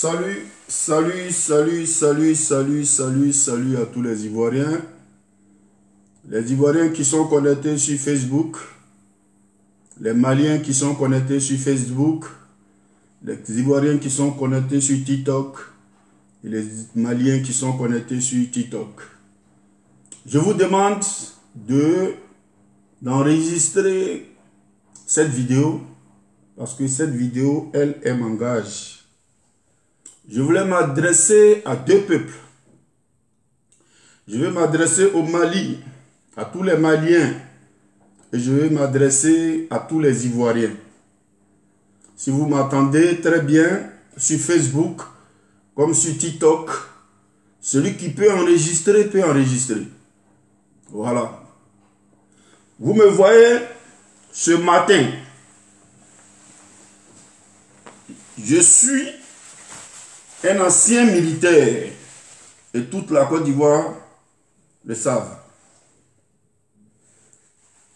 Salut à tous les Ivoiriens. Les Ivoiriens qui sont connectés sur Facebook, les Maliens qui sont connectés sur Facebook, les Ivoiriens qui sont connectés sur TikTok et les Maliens qui sont connectés sur TikTok. Je vous demande d'enregistrer cette vidéo parce que cette vidéo, elle m'engage. Je voulais m'adresser à deux peuples. Je vais m'adresser au Mali, à tous les Maliens, et je vais m'adresser à tous les Ivoiriens. Si vous m'entendez très bien sur Facebook, comme sur TikTok, celui qui peut enregistrer, peut enregistrer. Voilà. Vous me voyez ce matin. Je suis un ancien militaire et toute la Côte d'Ivoire le savent.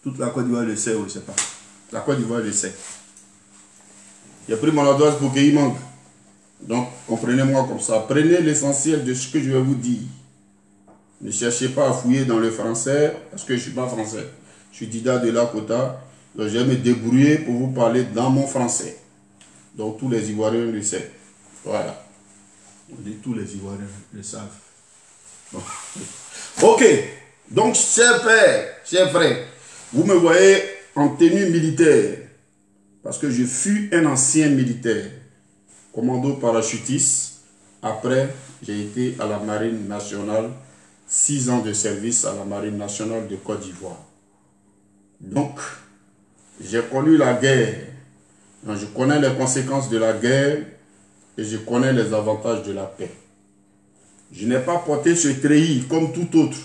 Toute la Côte d'Ivoire le sait ou ne sait pas. La Côte d'Ivoire le sait. J'ai pris mon adresse pour qu'il manque. Donc, comprenez-moi comme ça. Prenez l'essentiel de ce que je vais vous dire. Ne cherchez pas à fouiller dans le français parce que je ne suis pas français. Je suis Dida de la Kota. Donc, je vais me débrouiller pour vous parler dans mon français. Donc, tous les Ivoiriens le savent. Voilà. On dit tous les Ivoiriens le savent. Bon. Ok. Donc, chers pères, chers frères, vous me voyez en tenue militaire. Parce que je fus un ancien militaire. Commando parachutiste. Après, j'ai été à la Marine nationale. 6 ans de service à la Marine nationale de Côte d'Ivoire. Donc, j'ai connu la guerre. Donc, je connais les conséquences de la guerre. Et je connais les avantages de la paix. Je n'ai pas porté ce treillis comme tout autre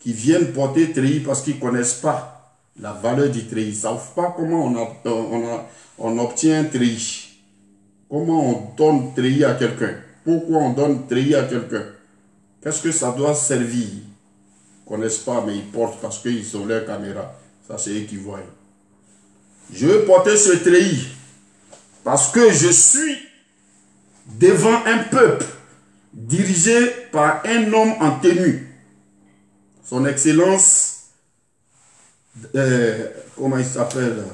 qui viennent porter treillis parce qu'ils ne connaissent pas la valeur du treillis. Ils ne savent pas comment on obtient un treillis. Comment on donne treillis à quelqu'un. Pourquoi on donne treillis à quelqu'un. Qu'est-ce que ça doit servir. Ils ne connaissent pas mais ils portent parce qu'ils ont leur caméra. Ça c'est eux qui voient. Je veux porter ce treillis parce que je suis devant un peuple dirigé par un homme en tenue. Son Excellence, comment il s'appelle?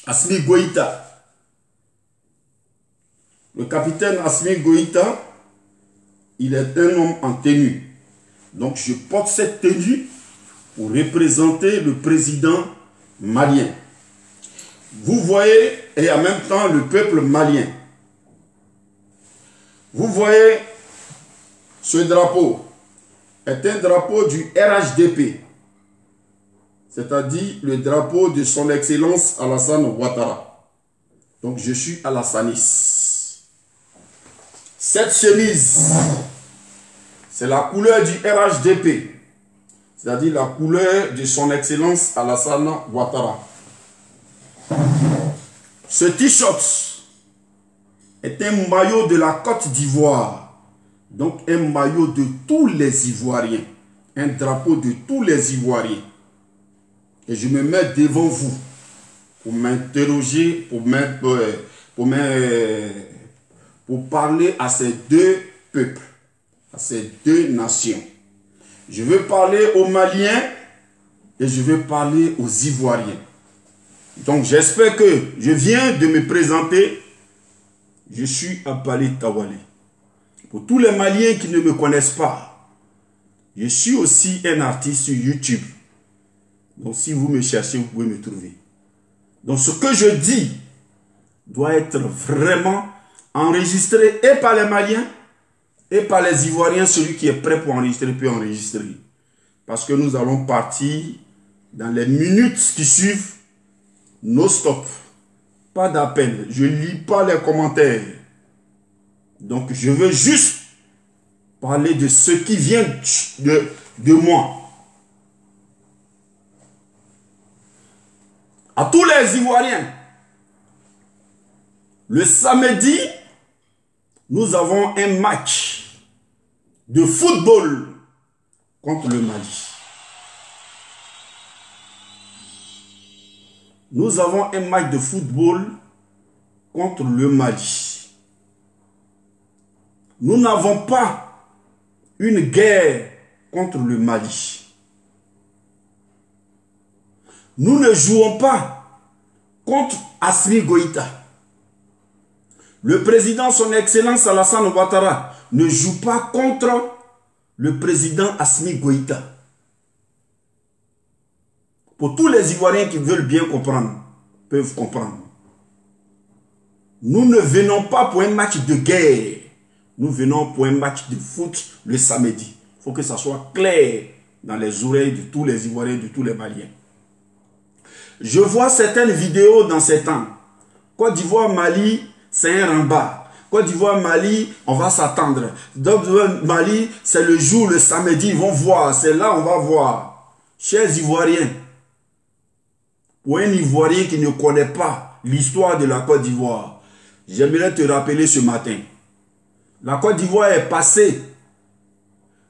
Assimi Goïta. Le capitaine Assimi Goïta, il est un homme en tenue. Donc je porte cette tenue pour représenter le président malien. Vous voyez, et en même temps le peuple malien. Vous voyez, ce drapeau est un drapeau du RHDP, c'est-à-dire le drapeau de son Excellence Alassane Ouattara. Donc je suis alassaniste. Cette chemise, c'est la couleur du RHDP, c'est-à-dire la couleur de son Excellence Alassane Ouattara. Ce t-shirt est un maillot de la Côte d'Ivoire. Donc un maillot de tous les Ivoiriens. Un drapeau de tous les Ivoiriens. Et je me mets devant vous pour m'interroger, pour parler à ces deux peuples, à ces deux nations. Je veux parler aux Maliens et je veux parler aux Ivoiriens. Donc j'espère que je viens de me présenter. Je suis Abali Tawale. Pour tous les Maliens qui ne me connaissent pas, je suis aussi un artiste sur YouTube. Donc si vous me cherchez, vous pouvez me trouver. Donc ce que je dis doit être vraiment enregistré et par les Maliens et par les Ivoiriens. Celui qui est prêt pour enregistrer peut enregistrer. Parce que nous allons partir dans les minutes qui suivent. No stop. Pas d'appel. Je ne lis pas les commentaires. Donc, je veux juste parler de ce qui vient de moi. À tous les Ivoiriens, le samedi, nous avons un match de football contre le Mali. Nous avons un match de football contre le Mali. Nous n'avons pas une guerre contre le Mali. Nous ne jouons pas contre Assimi Goïta. Le président, son excellence Alassane Ouattara, ne joue pas contre le président Assimi Goïta. Pour tous les Ivoiriens qui veulent bien comprendre, peuvent comprendre. Nous ne venons pas pour un match de guerre. Nous venons pour un match de foot le samedi. Il faut que ça soit clair dans les oreilles de tous les Ivoiriens, de tous les Maliens. Je vois certaines vidéos dans ces temps. Côte d'Ivoire, Mali, c'est un rembat. Côte d'Ivoire, Mali, on va s'attendre. Donc, Mali, c'est le jour, le samedi, ils vont voir. C'est là, on va voir. Chers Ivoiriens, pour un Ivoirien qui ne connaît pas l'histoire de la Côte d'Ivoire, j'aimerais te rappeler ce matin. La Côte d'Ivoire est passée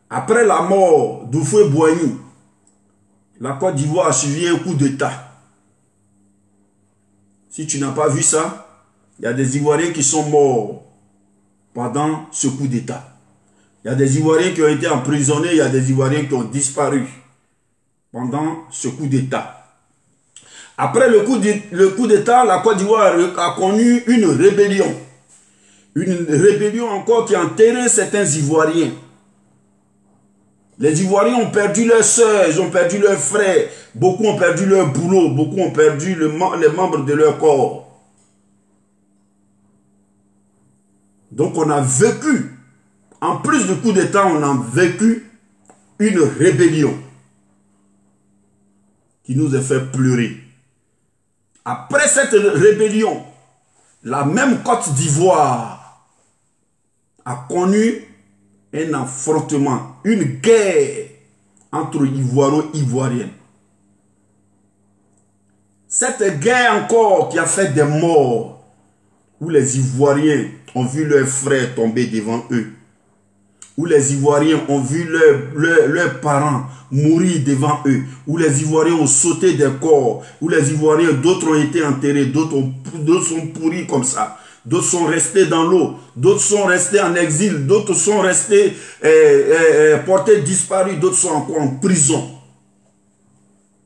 après la mort d'Houphouët-Boigny. La Côte d'Ivoire a suivi un coup d'État. Si tu n'as pas vu ça, il y a des Ivoiriens qui sont morts pendant ce coup d'État. Il y a des Ivoiriens qui ont été emprisonnés, il y a des Ivoiriens qui ont disparu pendant ce coup d'État. Après le coup d'État, la Côte d'Ivoire a connu une rébellion. Une rébellion encore qui a enterré certains Ivoiriens. Les Ivoiriens ont perdu leurs sœurs, ils ont perdu leurs frères. Beaucoup ont perdu leur boulot, beaucoup ont perdu les membres de leur corps. Donc on a vécu, en plus du coup d'État, on a vécu une rébellion qui nous a fait pleurer. Après cette rébellion, la même Côte d'Ivoire a connu un affrontement, une guerre entre Ivoiro-Ivoiriens. Cette guerre encore qui a fait des morts, où les Ivoiriens ont vu leurs frères tomber devant eux, où les Ivoiriens ont vu leurs parents mourir devant eux, où les Ivoiriens ont sauté des corps, où les Ivoiriens, d'autres ont été enterrés, d'autres sont pourris comme ça, d'autres sont restés dans l'eau, d'autres sont restés en exil, d'autres sont restés portés disparus, d'autres sont encore en prison.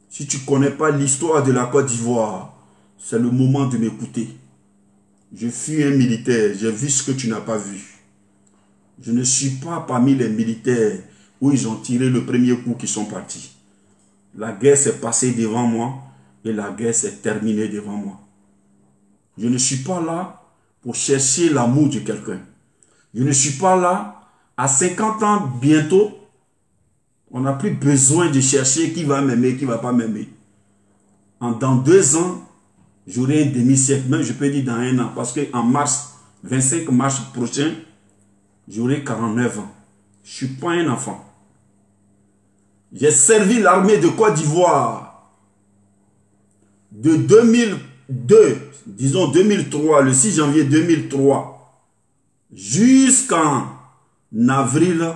Si tu ne connais pas l'histoire de la Côte d'Ivoire, c'est le moment de m'écouter. Je suis un militaire, j'ai vu ce que tu n'as pas vu. Je ne suis pas parmi les militaires où ils ont tiré le premier coup qui sont partis. La guerre s'est passée devant moi et la guerre s'est terminée devant moi. Je ne suis pas là pour chercher l'amour de quelqu'un. Je ne suis pas là, à 50 ans bientôt, on n'a plus besoin de chercher qui va m'aimer, qui ne va pas m'aimer. Dans 2 ans, j'aurai un demi-siècle, même je peux dire dans 1 an, parce qu'en mars, 25 mars prochain, j'aurai 49 ans. Je ne suis pas un enfant. J'ai servi l'armée de Côte d'Ivoire de 2002, disons 2003, le 6 janvier 2003, jusqu'en avril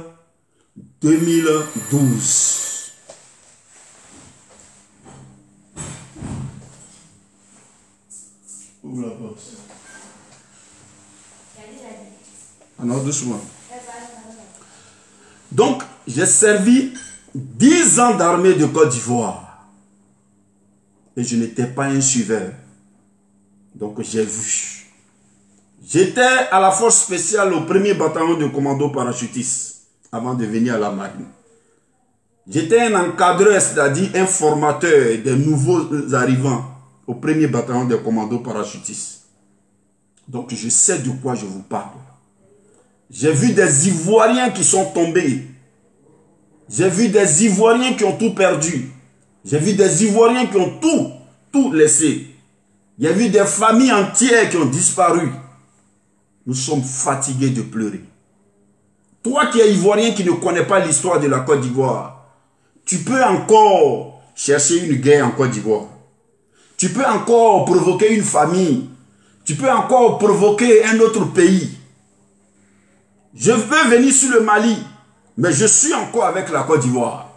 2012. Ouvre la porte. Ah non, doucement. Donc, j'ai servi 10 ans d'armée de Côte d'Ivoire. Et je n'étais pas un suiveur. Donc, j'ai vu. J'étais à la force spéciale au 1er bataillon de commando parachutiste avant de venir à la marine. J'étais un encadreur, c'est-à-dire un formateur des nouveaux arrivants au 1er bataillon de commando parachutiste. Donc, je sais de quoi je vous parle. J'ai vu des Ivoiriens qui sont tombés. J'ai vu des Ivoiriens qui ont tout perdu. J'ai vu des Ivoiriens qui ont tout laissé. J'ai vu des familles entières qui ont disparu. Nous sommes fatigués de pleurer. Toi qui es Ivoirien qui ne connais pas l'histoire de la Côte d'Ivoire, tu peux encore chercher une guerre en Côte d'Ivoire. Tu peux encore provoquer une famille. Tu peux encore provoquer un autre pays. Je peux venir sur le Mali, mais je suis encore avec la Côte d'Ivoire.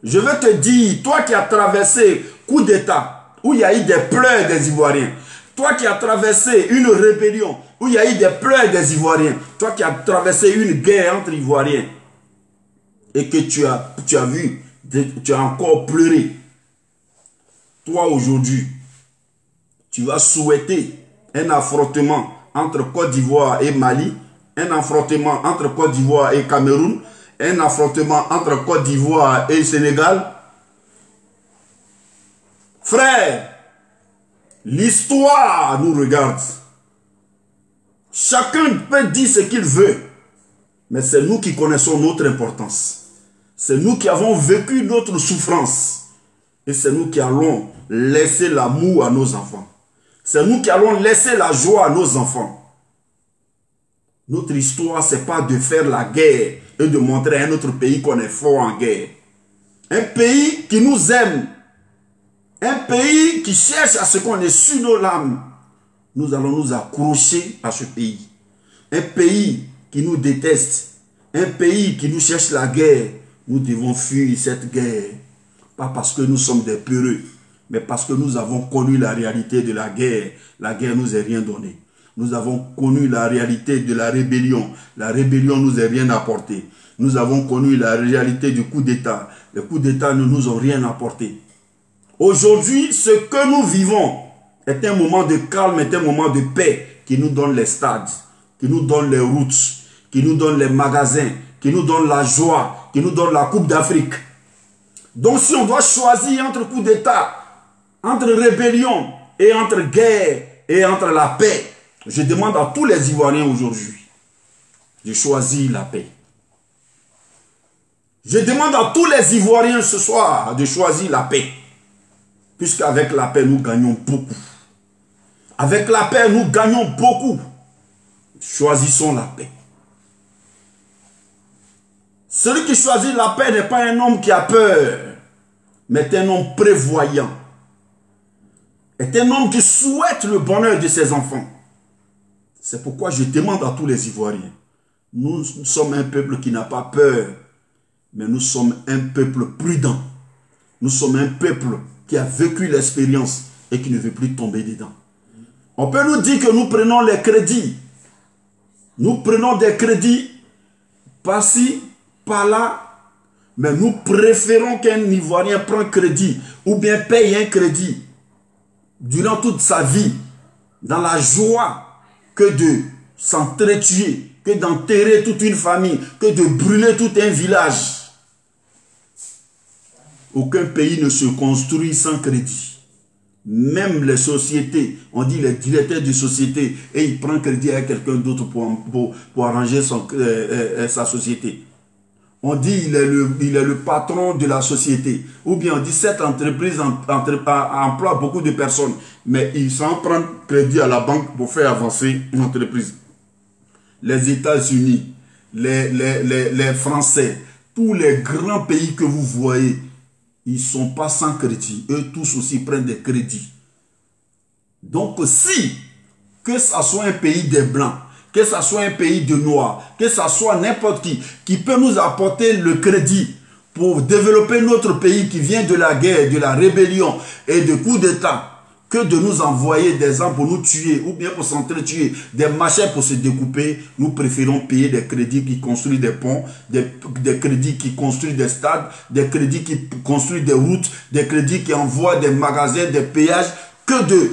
Je veux te dire, toi qui as traversé coup d'État, où il y a eu des pleurs des Ivoiriens, toi qui as traversé une rébellion, où il y a eu des pleurs des Ivoiriens. Toi qui as traversé une guerre entre Ivoiriens et que tu as vu, tu as encore pleuré. Toi aujourd'hui, tu vas souhaiter un affrontement entre Côte d'Ivoire et Mali, un affrontement entre Côte d'Ivoire et Cameroun, un affrontement entre Côte d'Ivoire et Sénégal. Frère, l'histoire nous regarde. Chacun peut dire ce qu'il veut, mais c'est nous qui connaissons notre importance. C'est nous qui avons vécu notre souffrance. Et c'est nous qui allons laisser l'amour à nos enfants. C'est nous qui allons laisser la joie à nos enfants. Notre histoire, ce n'est pas de faire la guerre et de montrer à un autre pays qu'on est fort en guerre. Un pays qui nous aime, un pays qui cherche à ce qu'on ait sur nos lames, nous allons nous accrocher à ce pays. Un pays qui nous déteste, un pays qui nous cherche la guerre, nous devons fuir cette guerre. Pas parce que nous sommes des peureux, mais parce que nous avons connu la réalité de la guerre. La guerre nous a rien donné. Nous avons connu la réalité de la rébellion. La rébellion nous a rien apporté. Nous avons connu la réalité du coup d'État. Les coups d'État ne nous ont rien apporté. Aujourd'hui, ce que nous vivons est un moment de calme, est un moment de paix qui nous donne les stades, qui nous donne les routes, qui nous donne les magasins, qui nous donne la joie, qui nous donne la Coupe d'Afrique. Donc si on doit choisir entre coup d'État, entre rébellion et entre guerre et entre la paix, je demande à tous les Ivoiriens aujourd'hui de choisir la paix. Je demande à tous les Ivoiriens ce soir de choisir la paix. Puisqu'avec la paix, nous gagnons beaucoup. Avec la paix, nous gagnons beaucoup. Choisissons la paix. Celui qui choisit la paix n'est pas un homme qui a peur, mais est un homme prévoyant. Est un homme qui souhaite le bonheur de ses enfants. C'est pourquoi je demande à tous les Ivoiriens. Nous sommes un peuple qui n'a pas peur, mais nous sommes un peuple prudent. Nous sommes un peuple qui a vécu l'expérience et qui ne veut plus tomber dedans. On peut nous dire que nous prenons les crédits. Nous prenons des crédits par-ci, par-là, mais nous préférons qu'un Ivoirien prenne crédit ou bien paye un crédit durant toute sa vie dans la joie que de s'entretuer, que d'enterrer toute une famille, que de brûler tout un village. Aucun pays ne se construit sans crédit. Même les sociétés, on dit les directeurs de société, et il prend crédit à quelqu'un d'autre pour arranger sa société. On dit il est le patron de la société. Ou bien on dit cette entreprise emploie beaucoup de personnes, mais il s'en prend crédit à la banque pour faire avancer une entreprise. Les États-Unis, les Français, tous les grands pays que vous voyez, ils ne sont pas sans crédit. Eux tous aussi prennent des crédits. Donc si, que ce soit un pays des Blancs, que ce soit un pays de Noirs, que ce soit n'importe qui peut nous apporter le crédit pour développer notre pays qui vient de la guerre, de la rébellion et de coups d'État, que de nous envoyer des armes pour nous tuer ou bien pour s'entretuer, des machins pour se découper, nous préférons payer des crédits qui construisent des ponts, des crédits qui construisent des stades, des crédits qui construisent des routes, des crédits qui envoient des magasins, des péages, que de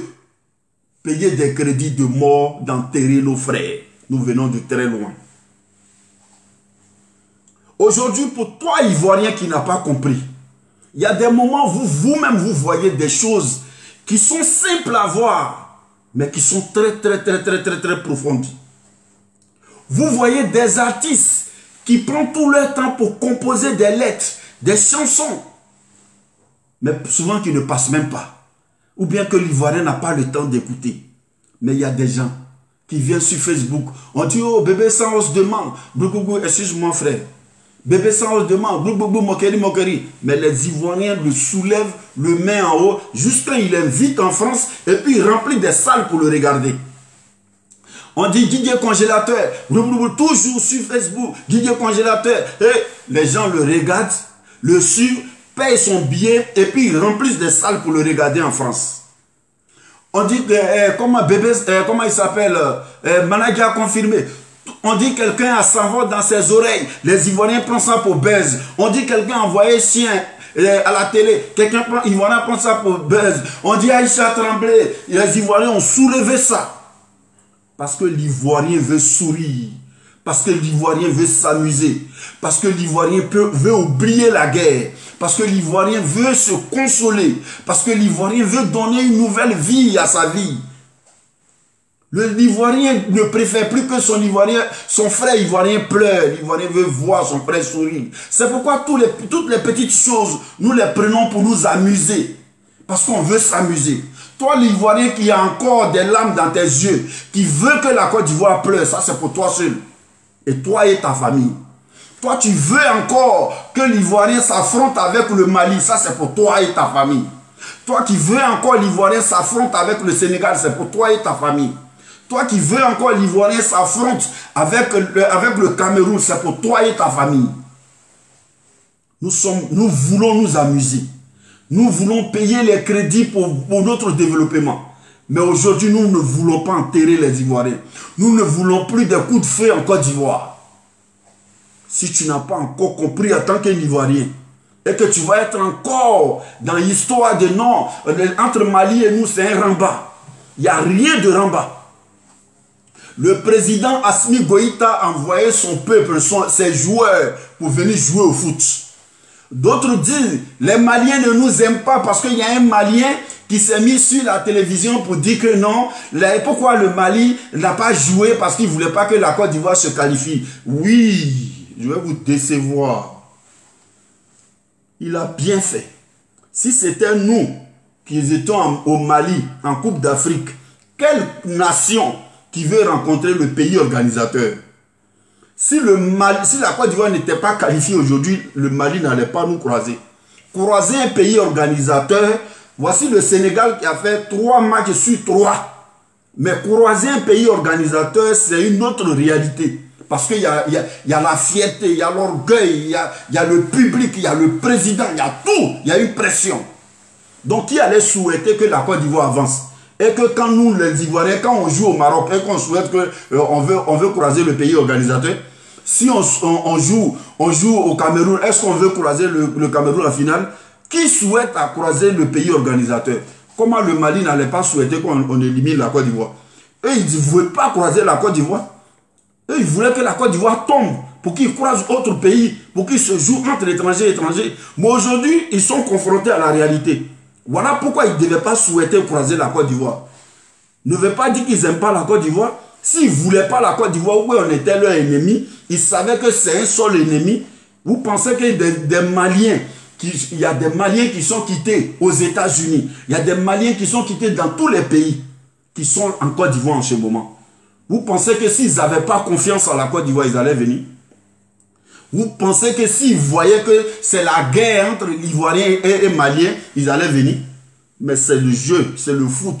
payer des crédits de mort, d'enterrer nos frères. Nous venons de très loin. Aujourd'hui, pour toi, Ivoirien qui n'a pas compris, il y a des moments où vous-même vous voyez des choses qui sont simples à voir, mais qui sont très profondes. Vous voyez des artistes qui prennent tout leur temps pour composer des lettres, des chansons, mais souvent qui ne passent même pas. Ou bien que l'Ivoirien n'a pas le temps d'écouter. Mais il y a des gens qui viennent sur Facebook. On dit, oh, bébé sans os de man. Excuse-moi, frère. Bébé sans os de man. Mokeri. Mais les Ivoiriens le soulèvent, le mettent en haut, juste quand il invite en France, et puis il remplit des salles pour le regarder. On dit Didier Congélateur. Toujours sur Facebook. Didier Congélateur. Et les gens le regardent, le suivent, payent son billet, et puis ils remplissent des salles pour le regarder en France. On dit que, comment il s'appelle, manager confirmé. On dit quelqu'un a savon dans ses oreilles. Les Ivoiriens prennent ça pour buzz. On dit quelqu'un a envoyé chien à la télé. Quelqu'un Ivoirien prend ça pour buzz. On dit Aïcha Tremblay. Les Ivoiriens ont soulevé ça. Parce que l'Ivoirien veut sourire. Parce que l'Ivoirien veut s'amuser. Parce que l'Ivoirien veut oublier la guerre. Parce que l'Ivoirien veut se consoler. Parce que l'Ivoirien veut donner une nouvelle vie à sa vie. L'Ivoirien ne préfère plus que son frère Ivoirien pleure. L'Ivoirien veut voir son frère sourire. C'est pourquoi toutes les petites choses, nous les prenons pour nous amuser. Parce qu'on veut s'amuser. Toi, l'Ivoirien qui a encore des larmes dans tes yeux, qui veut que la Côte d'Ivoire pleure, ça c'est pour toi seul. Et toi et ta famille. Toi, tu veux encore que l'Ivoirien s'affronte avec le Mali, ça c'est pour toi et ta famille. Toi qui veux encore l'Ivoirien s'affronte avec le Sénégal, c'est pour toi et ta famille. Toi qui veux encore l'Ivoirien s'affronte avec le Cameroun, c'est pour toi et ta famille. Nous voulons nous amuser. Nous voulons payer les crédits pour notre développement. Mais aujourd'hui, nous ne voulons pas enterrer les Ivoiriens. Nous ne voulons plus de coups de feu en Côte d'Ivoire. Si tu n'as pas encore compris en tant qu'Ivoirien, et que tu vas être encore dans l'histoire de non, entre Mali et nous, c'est un rembat. Il n'y a rien de rembat. Le président Assimi Goïta a envoyé son peuple, ses joueurs, pour venir jouer au foot. D'autres disent, les Maliens ne nous aiment pas parce qu'il y a un Malien qui s'est mis sur la télévision pour dire que non, pourquoi le Mali n'a pas joué parce qu'il ne voulait pas que la Côte d'Ivoire se qualifie. Oui, je vais vous décevoir. Il a bien fait. Si c'était nous qui étions au Mali, en Coupe d'Afrique, quelle nation qui veut rencontrer le pays organisateur? Si la Côte d'Ivoire n'était pas qualifiée aujourd'hui, le Mali n'allait pas nous croiser. Croiser un pays organisateur, voici le Sénégal qui a fait 3 matchs sur 3. Mais croiser un pays organisateur, c'est une autre réalité. Parce qu'il y a la fierté, il y a l'orgueil, il y a le public, il y a le président, il y a tout. Il y a une pression. Donc qui allait souhaiter que la Côte d'Ivoire avance? Et que quand nous, les Ivoiriens, quand on joue au Maroc et qu'on souhaite qu'on veut croiser le pays organisateur, si on joue au Cameroun, est-ce qu'on veut croiser le Cameroun en finale? Qui souhaite à croiser le pays organisateur? Comment le Mali n'allait pas souhaiter qu'on élimine la Côte d'Ivoire? Eux, ils ne voulaient pas croiser la Côte d'Ivoire. Eux, ils voulaient que la Côte d'Ivoire tombe pour qu'ils croisent autre pays, pour qu'ils se jouent entre étrangers et étrangers. Mais aujourd'hui, ils sont confrontés à la réalité. Voilà pourquoi ils ne devaient pas souhaiter croiser la Côte d'Ivoire. Ne veut pas dire qu'ils n'aiment pas la Côte d'Ivoire. S'ils ne voulaient pas la Côte d'Ivoire, où on était leur ennemi, ils savaient que c'est un seul ennemi. Vous pensez qu'il y a des Maliens, il y a des Maliens qui sont quittés aux États-Unis. Il y a des Maliens qui sont quittés dans tous les pays qui sont en Côte d'Ivoire en ce moment. Vous pensez que s'ils n'avaient pas confiance en la Côte d'Ivoire, ils allaient venir? Vous pensez que s'ils voyaient que c'est la guerre entre Ivoiriens et Maliens, ils allaient venir? Mais c'est le jeu, c'est le foot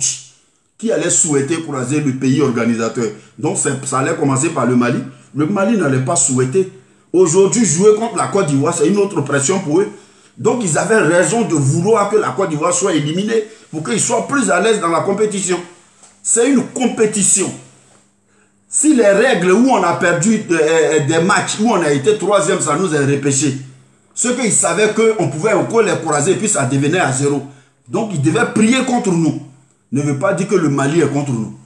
qui allait souhaiter croiser le pays organisateur. Donc ça allait commencer par le Mali. Le Mali n'allait pas souhaiter. Aujourd'hui, jouer contre la Côte d'Ivoire, c'est une autre pression pour eux. Donc ils avaient raison de vouloir que la Côte d'Ivoire soit éliminée pour qu'ils soient plus à l'aise dans la compétition. C'est une compétition. Si les règles où on a perdu des matchs, où on a été 3e, ça nous a repêché. Ceux qu'ils savaient qu'on pouvait encore les croiser et puis ça devenait à 0. Donc ils devaient prier contre nous. Ne veut pas dire que le Mali est contre nous.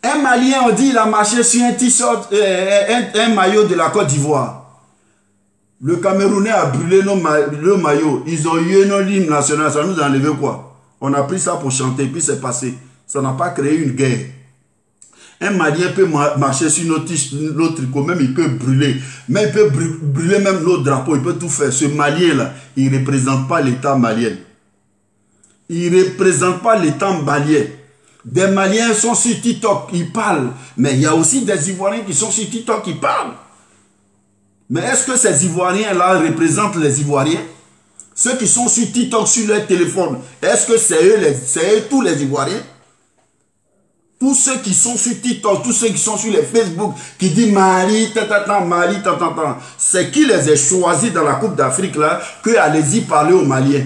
Un Malien, on dit, il a marché sur un t-shirt, un maillot de la Côte d'Ivoire. Le Camerounais a brûlé le maillot. Ils ont eu un hymne national. Ça nous a enlevé quoi? On a pris ça pour chanter, puis c'est passé. Ça n'a pas créé une guerre. Un Malien peut marcher sur notre tricot, même il peut brûler. Mais il peut brûler même notre drapeau, il peut tout faire. Ce Malien-là, il ne représente pas l'État malien. Il ne représente pas l'État malien. Des Maliens sont sur TikTok, ils parlent. Mais il y a aussi des Ivoiriens qui sont sur TikTok, qui parlent. Mais est-ce que ces Ivoiriens-là représentent les Ivoiriens? Ceux qui sont sur TikTok, sur leur téléphone, est-ce que c'est eux tous les Ivoiriens? Tous ceux qui sont sur TikTok, tous ceux qui sont sur les Facebook, qui disent Mali, Mali, c'est qui les a choisis dans la Coupe d'Afrique là, que allez-y parler aux Maliens?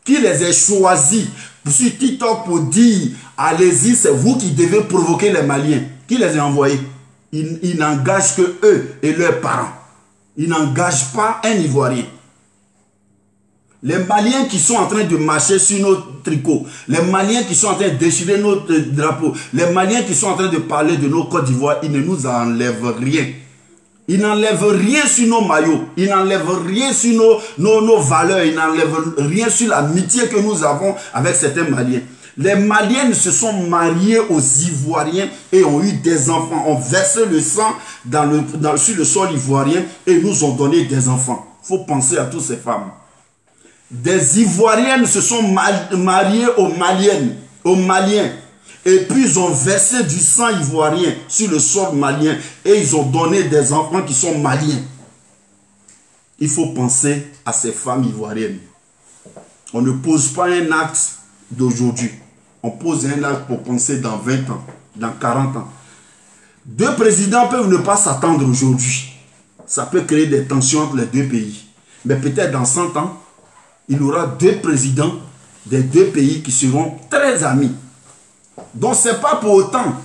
Qui les a choisis sur TikTok pour dire, allez-y, c'est vous qui devez provoquer les Maliens. Qui les a envoyés? Ils n'engagent que eux et leurs parents. Ils n'engagent pas un Ivoirien. Les Maliens qui sont en train de marcher sur nos tricots, les Maliens qui sont en train de déchirer notre drapeau, les Maliens qui sont en train de parler de nos Côte d'Ivoire, ils ne nous enlèvent rien. Ils n'enlèvent rien sur nos maillots, ils n'enlèvent rien sur nos valeurs, ils n'enlèvent rien sur l'amitié que nous avons avec certains Maliens. Les Maliens se sont mariés aux Ivoiriens et ont eu des enfants, ont versé le sang sur le sol ivoirien et nous ont donné des enfants. Il faut penser à toutes ces femmes. Des Ivoiriennes se sont mariées aux Maliens. Et puis ils ont versé du sang ivoirien sur le sol malien. Et ils ont donné des enfants qui sont maliens. Il faut penser à ces femmes ivoiriennes. On ne pose pas un acte d'aujourd'hui. On pose un acte pour penser dans 20 ans, dans 40 ans. Deux présidents peuvent ne pas s'attendre aujourd'hui. Ça peut créer des tensions entre les deux pays. Mais peut-être dans 100 ans, il y aura deux présidents des deux pays qui seront très amis. Donc ce n'est pas pour autant,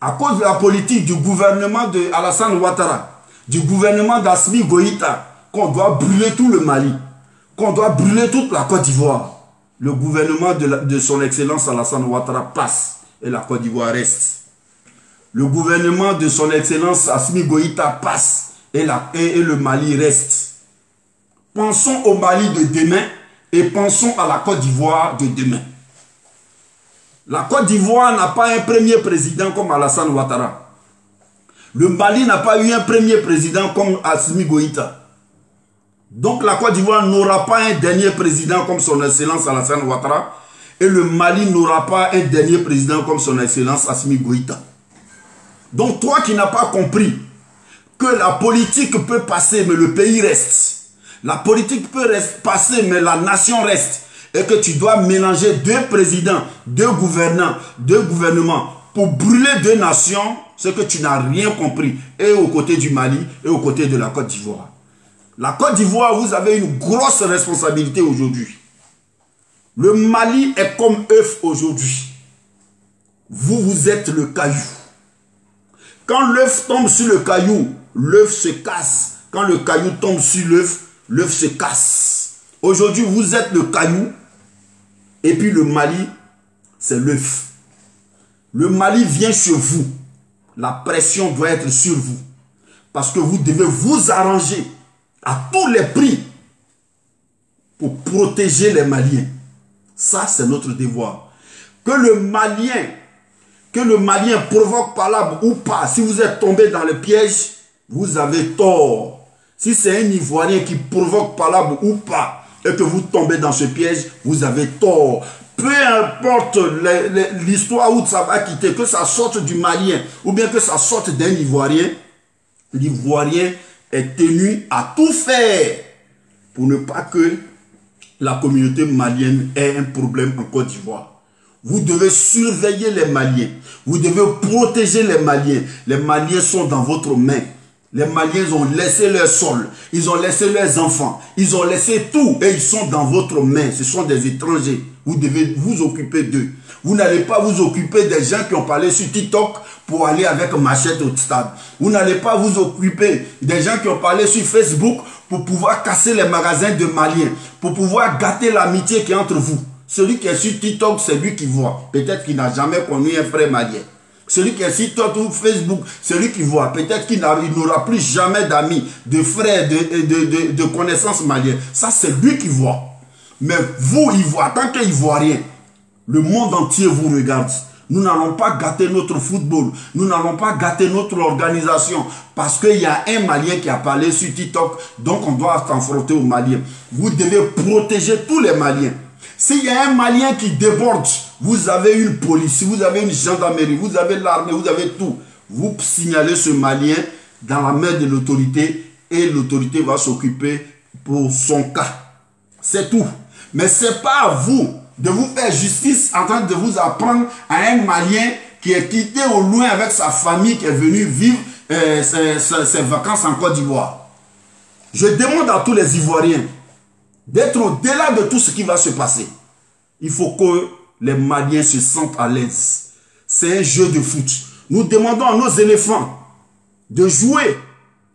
à cause de la politique du gouvernement de Alassane Ouattara, du gouvernement d'Assimi Goïta, qu'on doit brûler tout le Mali, qu'on doit brûler toute la Côte d'Ivoire. Le gouvernement de son excellence Alassane Ouattara passe et la Côte d'Ivoire reste. Le gouvernement de son excellence Assimi Goïta passe et le Mali reste. Pensons au Mali de demain et pensons à la Côte d'Ivoire de demain. La Côte d'Ivoire n'a pas un premier président comme Alassane Ouattara. Le Mali n'a pas eu un premier président comme Assimi Goïta. Donc la Côte d'Ivoire n'aura pas un dernier président comme son excellence Alassane Ouattara. Et le Mali n'aura pas un dernier président comme son excellence Assimi Goïta. Donc toi qui n'as pas compris que la politique peut passer mais le pays reste. La politique peut passer, mais la nation reste. Et que tu dois mélanger deux présidents, deux gouvernements pour brûler deux nations, c'est que tu n'as rien compris. Et aux côtés du Mali et aux côtés de la Côte d'Ivoire. La Côte d'Ivoire, vous avez une grosse responsabilité aujourd'hui. Le Mali est comme œuf aujourd'hui. Vous êtes le caillou. Quand l'œuf tombe sur le caillou, l'œuf se casse. Quand le caillou tombe sur l'œuf, l'œuf se casse. Aujourd'hui, vous êtes le caillou. Et puis le Mali, c'est l'œuf. Le Mali vient sur vous. La pression doit être sur vous. Parce que vous devez vous arranger à tous les prix pour protéger les Maliens. Ça, c'est notre devoir. Que le Malien provoque palabre ou pas, si vous êtes tombé dans le piège, vous avez tort. Si c'est un Ivoirien qui provoque palabre ou pas, et que vous tombez dans ce piège, vous avez tort. Peu importe l'histoire où ça va quitter, que ça sorte du Malien, ou bien que ça sorte d'un Ivoirien, l'Ivoirien est tenu à tout faire pour ne pas que la communauté malienne ait un problème en Côte d'Ivoire. Vous devez surveiller les Maliens. Vous devez protéger les Maliens. Les Maliens sont dans votre main. Les Maliens ont laissé leur sol. Ils ont laissé leurs enfants. Ils ont laissé tout. Et ils sont dans votre main. Ce sont des étrangers. Vous devez vous occuper d'eux. Vous n'allez pas vous occuper des gens qui ont parlé sur TikTok pour aller avec machette au stade. Vous n'allez pas vous occuper des gens qui ont parlé sur Facebook pour pouvoir casser les magasins de Maliens. Pour pouvoir gâter l'amitié qui est entre vous. Celui qui est sur TikTok, c'est lui qui voit. Peut-être qu'il n'a jamais connu un frère malien. Celui qui est sur TikTok ou Facebook, celui qui voit. Peut-être qu'il n'aura plus jamais d'amis, de frères, de connaissances maliens. Ça, c'est lui qui voit. Mais vous, Ivoire, tant qu'Ivoirien, le monde entier vous regarde. Nous n'allons pas gâter notre football. Nous n'allons pas gâter notre organisation. Parce qu'il y a un Malien qui a parlé sur TikTok. Donc, on doit s'affronter aux Maliens. Vous devez protéger tous les Maliens. S'il y a un Malien qui déborde, vous avez une police, vous avez une gendarmerie, vous avez l'armée, vous avez tout. Vous signalez ce Malien dans la main de l'autorité et l'autorité va s'occuper pour son cas. C'est tout. Mais ce n'est pas à vous de vous faire justice en train de vous apprendre à un Malien qui est quitté au loin avec sa famille, qui est venu vivre ses vacances en Côte d'Ivoire. Je demande à tous les Ivoiriens d'être au-delà de tout ce qui va se passer. Il faut que les Maliens se sentent à l'aise. C'est un jeu de foot. Nous demandons à nos éléphants de jouer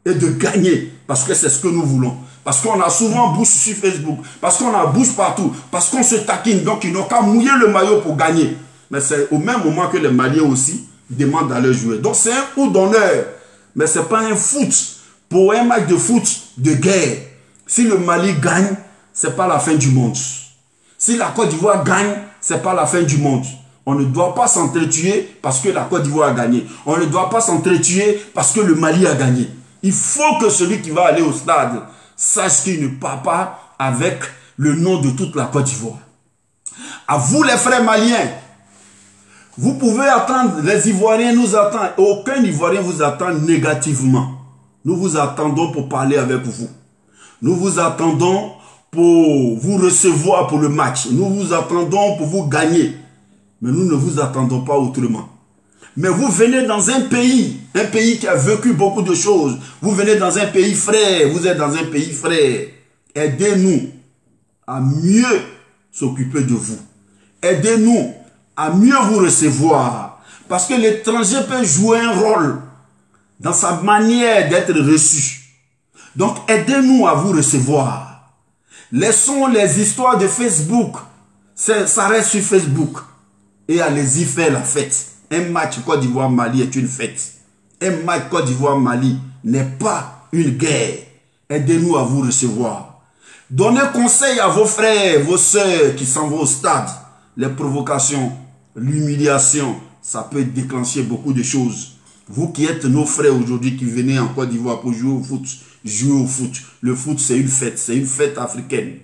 et de gagner. Parce que c'est ce que nous voulons. Parce qu'on a souvent bouche sur Facebook. Parce qu'on a bouche partout. Parce qu'on se taquine. Donc ils n'ont qu'à mouiller le maillot pour gagner. Mais c'est au même moment que les Maliens aussi demandent d'aller jouer. Donc c'est un coup d'honneur. Mais ce n'est pas un foot. Pour un match de foot de guerre. Si le Mali gagne, ce n'est pas la fin du monde. Si la Côte d'Ivoire gagne, ce n'est pas la fin du monde. On ne doit pas s'entretuer parce que la Côte d'Ivoire a gagné. On ne doit pas s'entretuer parce que le Mali a gagné. Il faut que celui qui va aller au stade sache qu'il ne part pas avec le nom de toute la Côte d'Ivoire. À vous les frères maliens, vous pouvez attendre, les Ivoiriens nous attendent. Aucun Ivoirien vous attend négativement. Nous vous attendons pour parler avec vous. Nous vous attendons pour vous recevoir pour le match. Nous vous attendons pour vous gagner. Mais nous ne vous attendons pas autrement. Mais vous venez dans un pays qui a vécu beaucoup de choses. Vous venez dans un pays frère, vous êtes dans un pays frère. Aidez-nous à mieux s'occuper de vous. Aidez-nous à mieux vous recevoir. Parce que l'étranger peut jouer un rôle dans sa manière d'être reçu. Donc aidez-nous à vous recevoir. Laissons les histoires de Facebook. Ça reste sur Facebook. Et allez-y faire la fête. Un match Côte d'Ivoire-Mali est une fête. Un match Côte d'Ivoire-Mali n'est pas une guerre. Aidez-nous à vous recevoir. Donnez conseil à vos frères, vos sœurs qui s'en vont au stade. Les provocations, l'humiliation, ça peut déclencher beaucoup de choses. Vous qui êtes nos frères aujourd'hui qui venez en Côte d'Ivoire pour jouer au foot, jouez au foot. Le foot, c'est une fête africaine.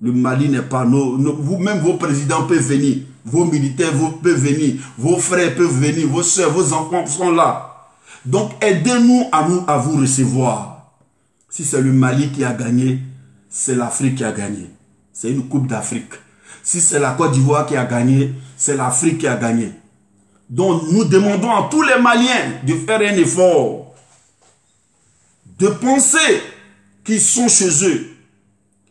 Le Mali n'est pas vous-même, vos présidents peuvent venir, vos militaires peuvent venir, vos frères peuvent venir, vos soeurs, vos enfants sont là. Donc aidez-nous à vous recevoir. Si c'est le Mali qui a gagné, c'est l'Afrique qui a gagné. C'est une coupe d'Afrique. Si c'est la Côte d'Ivoire qui a gagné, c'est l'Afrique qui a gagné. Donc nous demandons à tous les Maliens de faire un effort, de penser qu'ils sont chez eux,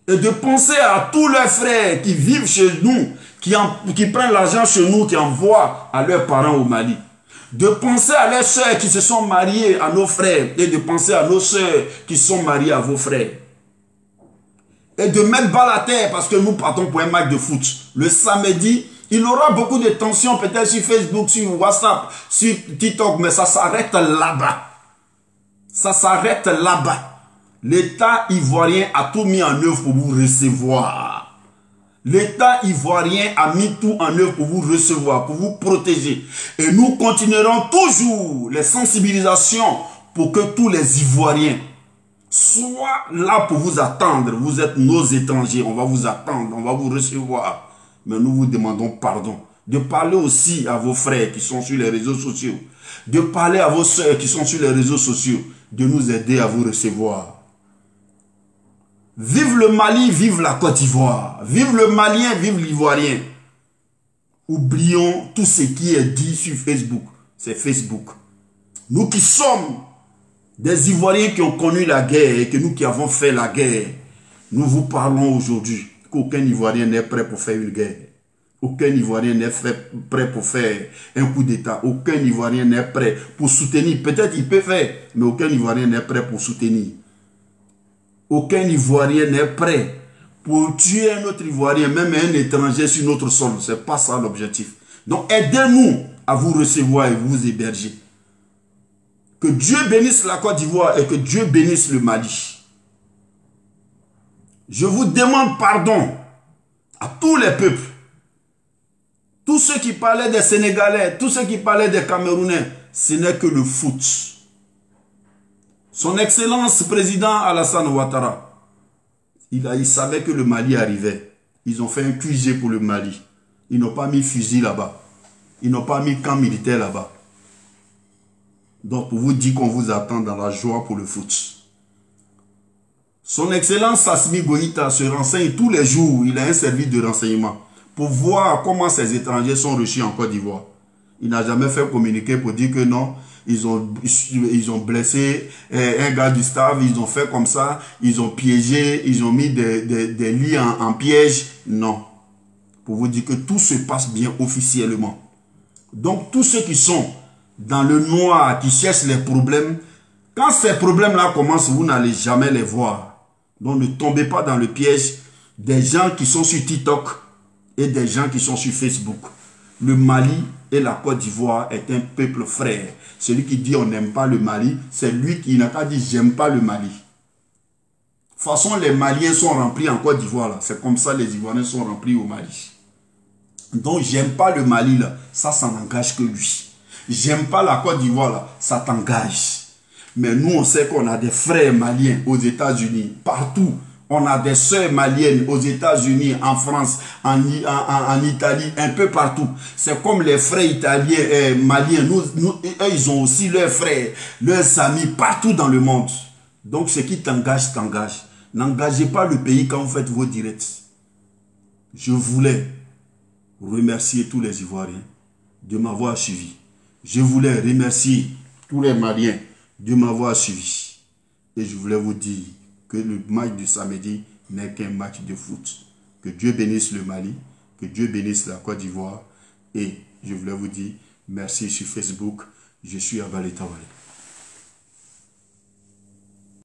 et de penser à tous leurs frères qui vivent chez nous, qui prennent l'argent chez nous, qui envoient à leurs parents au Mali. De penser à leurs soeurs qui se sont mariées à nos frères, et de penser à nos soeurs qui sont mariées à vos frères. Et de mettre balle à terre parce que nous partons pour un match de foot. Le samedi, il y aura beaucoup de tensions peut-être sur Facebook, sur WhatsApp, sur TikTok, mais ça s'arrête là-bas. Ça s'arrête là-bas. L'État ivoirien a tout mis en œuvre pour vous recevoir. L'État ivoirien a mis tout en œuvre pour vous recevoir, pour vous protéger. Et nous continuerons toujours les sensibilisations pour que tous les Ivoiriens soient là pour vous attendre. Vous êtes nos étrangers, on va vous attendre, on va vous recevoir. Mais nous vous demandons pardon. De parler aussi à vos frères qui sont sur les réseaux sociaux. De parler à vos soeurs qui sont sur les réseaux sociaux. De nous aider à vous recevoir. Vive le Mali, vive la Côte d'Ivoire. Vive le Malien, vive l'Ivoirien. Oublions tout ce qui est dit sur Facebook. C'est Facebook. Nous qui sommes des Ivoiriens qui ont connu la guerre et que nous qui avons fait la guerre, nous vous parlons aujourd'hui qu'aucun Ivoirien n'est prêt pour faire une guerre. Aucun Ivoirien n'est prêt pour faire un coup d'État. Aucun Ivoirien n'est prêt pour soutenir. Peut-être il peut faire, mais aucun Ivoirien n'est prêt pour soutenir. Aucun Ivoirien n'est prêt pour tuer un autre Ivoirien, même un étranger sur notre sol. Ce n'est pas ça l'objectif. Donc aidez-nous à vous recevoir et vous héberger. Que Dieu bénisse la Côte d'Ivoire et que Dieu bénisse le Mali. Je vous demande pardon à tous les peuples. Tous ceux qui parlaient des Sénégalais, tous ceux qui parlaient des Camerounais, ce n'est que le foot. Son Excellence président Alassane Ouattara, il savait que le Mali arrivait. Ils ont fait un QG pour le Mali. Ils n'ont pas mis fusil là-bas. Ils n'ont pas mis camp militaire là-bas. Donc pour vous dire qu'on vous attend dans la joie pour le foot. Son Excellence Assimi Goïta se renseigne tous les jours. Il a un service de renseignement pour voir comment ces étrangers sont reçus en Côte d'Ivoire. Il n'a jamais fait communiquer pour dire que non, ils ont blessé un gars du staff, ils ont fait comme ça, ils ont piégé, ils ont mis des lits en piège. Non. pour vous dire que tout se passe bien officiellement. Donc, tous ceux qui sont dans le noir, qui cherchent les problèmes, quand ces problèmes-là commencent, vous n'allez jamais les voir. Donc, ne tombez pas dans le piège des gens qui sont sur TikTok et des gens qui sont sur Facebook. Le Mali et la Côte d'Ivoire est un peuple frère. Celui qui dit on n'aime pas le Mali, c'est lui qui n'a pas dit j'aime pas le Mali. De toute façon, les Maliens sont remplis en Côte d'Ivoire. C'est comme ça les Ivoiriens sont remplis au Mali. Donc, j'aime pas le Mali, là. Ça n'engage que lui. J'aime pas la Côte d'Ivoire, là. Ça t'engage. Mais nous, on sait qu'on a des frères maliens aux États-Unis, partout. On a des sœurs maliennes aux États-Unis, en France, en Italie, un peu partout. C'est comme les frères italiens, maliens. Eux, ils ont aussi leurs frères, leurs amis partout dans le monde. Donc, ce qui t'engage, t'engage. N'engagez pas le pays quand vous faites vos directs. Je voulais remercier tous les Ivoiriens de m'avoir suivi. Je voulais remercier tous les Maliens de m'avoir suivi. Et je voulais vous dire que le match de samedi n'est qu'un match de foot. Que Dieu bénisse le Mali, que Dieu bénisse la Côte d'Ivoire. Et je voulais vous dire merci sur Facebook. Je suis Abale Tawale.